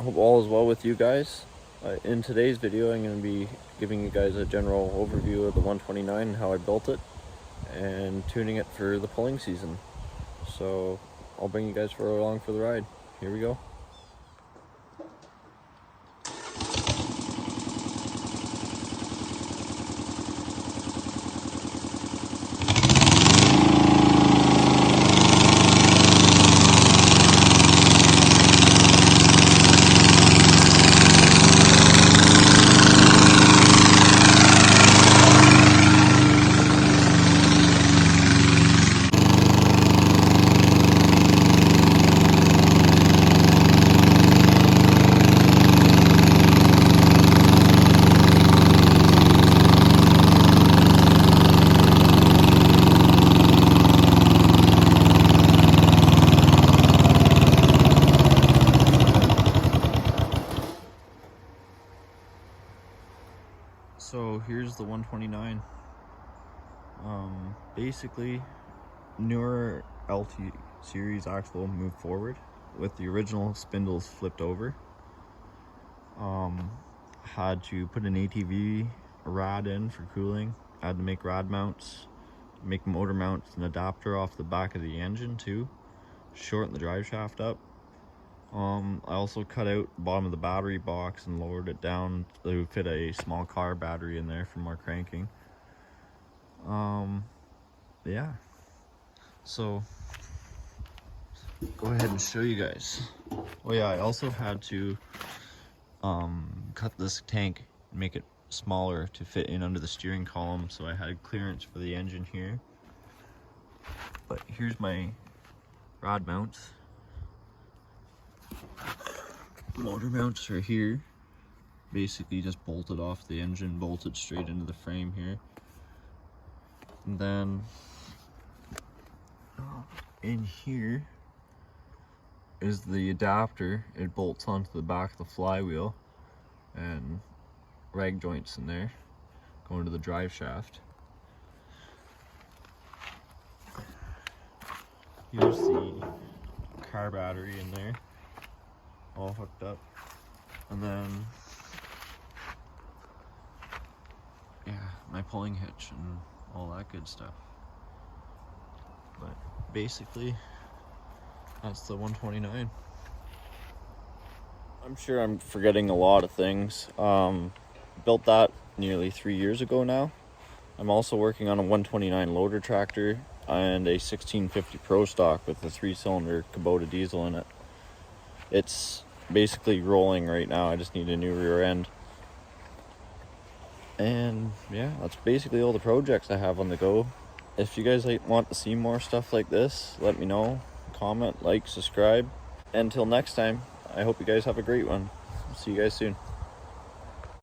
Hope all is well with you guys. In today's video, I'm going to be giving you guys a general overview of the 129 and how I built it, and tuning it for the pulling season. So I'll bring you guys along for the ride. Here we go. So here's the 129. Basically, newer LT series axle moved forward with the original spindles flipped over. Had to put an ATV rod in for cooling. Had to make rod mounts, make motor mounts, an adapter off the back of the engine too, shorten the drive shaft up. I also cut out the bottom of the battery box and lowered it down to fit a small car battery in there for more cranking. Yeah, so go ahead and show you guys. Oh yeah, I also had to cut this tank and make it smaller to fit in under the steering column, so I had clearance for the engine here. But here's my rod mounts. Motor mounts are here, basically just bolted off the engine, bolted straight into the frame here. And then in here is the adapter. It bolts onto the back of the flywheel, and rag joints in there going to the drive shaft. Here's the car battery in there, all hooked up. And then yeah, my pulling hitch and all that good stuff. But basically that's the 129. I'm sure I'm forgetting a lot of things. Built that nearly 3 years ago now. I'm also working on a 129 loader tractor and a 1650 Pro stock with a 3-cylinder Kubota diesel in it. It's basically rolling right now. I just need a new rear end. And yeah, that's basically all the projects I have on the go. If you guys want to see more stuff like this, let me know. Comment, like, subscribe. Until next time, I hope you guys have a great one. See you guys soon.